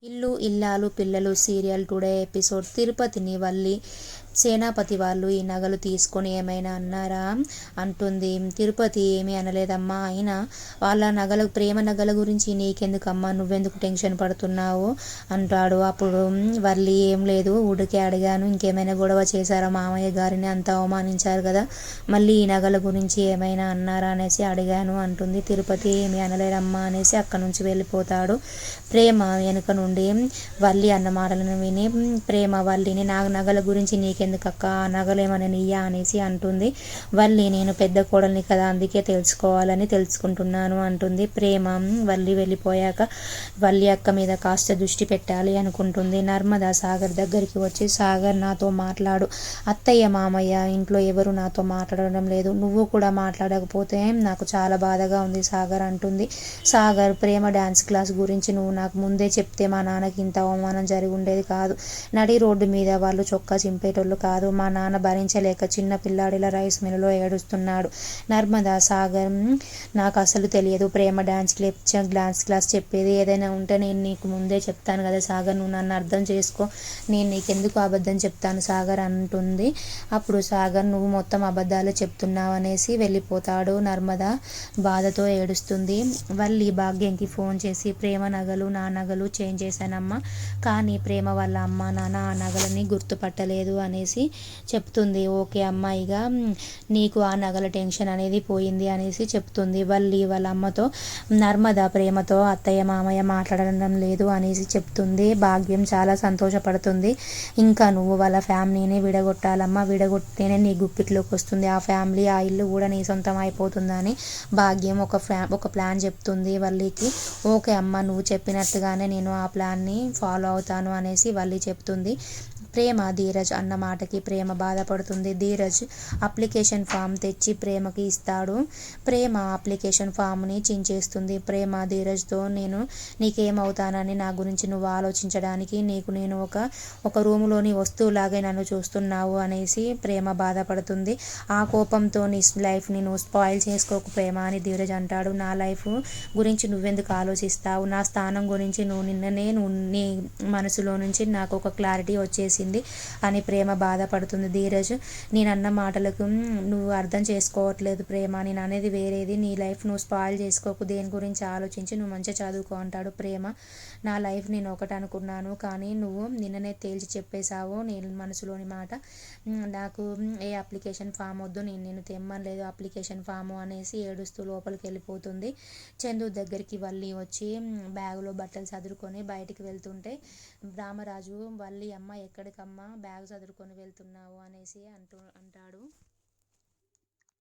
ఇల్లు ఇల్లాలు పిల్లలు సీరియల్ టుడే ఎపిసోడ్. తిరుపతిని వల్లి సేనాపతి వాళ్ళు ఈ నగలు తీసుకొని ఏమైనా అన్నారా అంటుంది. తిరుపతి ఏమీ అనలేదమ్మా, అయినా వాళ్ళ నగల ప్రేమ నగల గురించి నీకెందుకమ్మా, నువ్వెందుకు టెన్షన్ పడుతున్నావు అంటాడు. అప్పుడు వల్లి ఏం లేదు, ఊడికే అడిగాను, ఇంకేమైనా గొడవ చేశారా, మామయ్య గారిని అంత అవమానించారు కదా, మళ్ళీ ఈ నగల గురించి ఏమైనా అన్నారా అనేసి అడిగాను అంటుంది. తిరుపతి ఏమీ అనలేదమ్మా అనేసి అక్కడి నుంచి వెళ్ళిపోతాడు. ప్రేమ వెనుక నుండి వల్లి అన్న మాటలను విని ప్రేమ వల్లిని, నా నగల గురించి నీకెందుకక్క, ఆ నగలేమని నీయా అనేసి అంటుంది. వల్లి నేను పెద్ద కోడల్ని కదా, అందుకే తెలుసుకోవాలని తెలుసుకుంటున్నాను అంటుంది. ప్రేమ వల్లి వెళ్ళిపోయాక వల్లి అక్క మీద కాస్త దృష్టి పెట్టాలి అనుకుంటుంది. నర్మద సాగర్ దగ్గరికి వచ్చి, సాగర్ నాతో మాట్లాడు, అత్తయ్య మామయ్య ఇంట్లో ఎవరు నాతో మాట్లాడడం లేదు, నువ్వు కూడా మాట్లాడకపోతే నాకు చాలా బాధగా ఉంది సాగర్ అంటుంది. సాగర్ ప్రేమ డ్యాన్స్ క్లాస్ గురించి నువ్వు నాకు ముందే చెప్తే మా నాన్నకి ఇంత అవమానం జరిగి ఉండేది కాదు. నడి రోడ్డు మీద వాళ్ళు చొక్కా చింపేటోళ్ళు కాదు. మా నాన్న భరించలేక చిన్న పిల్లాడిలా రైస్ మిల్లులో ఏడుస్తున్నాడు. నర్మదా, సాగర్ నాకు అసలు తెలియదు ప్రేమ డ్యాన్స్ క్లాస్ చెప్పేది. ఏదైనా ఉంటే నేను నీకు ముందే చెప్తాను కదా సాగర్, నువ్వు నన్ను అర్థం చేసుకో, నేను నీకెందుకు అబద్ధం చెప్తాను సాగర్ అంటుంది. అప్పుడు సాగర్ నువ్వు మొత్తం అబద్ధాలు చెప్తున్నావు అనేసి వెళ్ళిపోతాడు. నర్మద బాధతో ఏడుస్తుంది. వల్లి భాగ్యంకి ఫోన్ చేసి, ప్రేమ నగలు నా నగలు చేంజ్ చేశానమ్మా, కానీ ప్రేమ వాళ్ళ అమ్మ నాన్న ఆ నగలని గుర్తుపట్టలేదు అనేసి చెప్తుంది. ఓకే అమ్మాయిగా నీకు ఆ నగల టెన్షన్ అనేది పోయింది అనేసి చెప్తుంది. వల్లి వాళ్ళ అమ్మతో నర్మద ప్రేమతో అత్తయ్య మామయ్య మాట్లాడడం లేదు అనేసి చెప్తుంది. భాగ్యం చాలా సంతోషపడుతుంది. ఇంకా నువ్వు వాళ్ళ ఫ్యామిలీని విడగొట్టాలమ్మా, విడగొట్టితేనే నీ గుప్పిట్లోకి వస్తుంది ఆ ఫ్యామిలీ, ఆ ఇల్లు కూడా నీ సొంతం అయిపోతుందని భాగ్యం ఒక ప్లాన్ చెప్తుంది వల్లికి. ఓకే అమ్మ, నువ్వు చెప్పినట్టుగానే నేను ఆ ప్లాన్ని ఫాలో అవుతాను అనేసి వల్లి చెప్తుంది. ప్రేమ ధీరజ్ అన్న మాటకి ప్రేమ బాధపడుతుంది. ధీరజ్ అప్లికేషన్ ఫామ్ తెచ్చి ప్రేమకి ఇస్తాడు. ప్రేమ అప్లికేషన్ ఫామ్ని చించేస్తుంది. ప్రేమ ధీరజ్తో, నేను నీకేమవుతానని నా గురించి నువ్వు ఆలోచించడానికి, నేను ఒక రూములోని వస్తువులాగే నన్ను చూస్తున్నావు అనేసి ప్రేమ బాధపడుతుంది. ఆ కోపంతో నీ లైఫ్ని నువ్వు స్పాయిల్ చేసుకోకు ప్రేమ అని ధీరజ్ అంటాడు. నా లైఫ్ గురించి నువ్వెందుకు ఆలోచిస్తావు, నా స్థానం గురించి నువ్వు నీ మనసులో నుంచి నాకు ఒక క్లారిటీ వచ్చేసింది అని ప్రేమ బాధపడుతుంది. ధీరజ్ నేనన్న మాటలకు నువ్వు అర్థం చేసుకోవట్లేదు ప్రేమ, నేను అనేది వేరేది, నీ లైఫ్ నువ్వు స్పాయిల్ చేసుకోకు, దేని గురించి ఆలోచించి నువ్వు మంచిగా చదువుకో అంటాడు. ప్రేమ నా లైఫ్ నేను ఒకటి అనుకున్నాను, కానీ నువ్వు నిన్ననే తేల్చి చెప్పేశావు నేను మనసులోని మాట, నాకు ఏ అప్లికేషన్ ఫామ్ వద్దు, నేను తెమ్మనలేదు అప్లికేషన్ ఫాము అనేసి ఏడుస్తూ లోపలికి వెళ్ళిపోతుంది. చందు దగ్గరికి వల్లి వచ్చి బ్యాగులో బట్టలు సదురుకొని బయటికి వెళ్తుంటే, రామరాజు వల్లి అమ్మ ఎక్కడికమ్మా బ్యాగ్ సదురుకొని వెళ్తున్నావు అనేసి అంటాడు.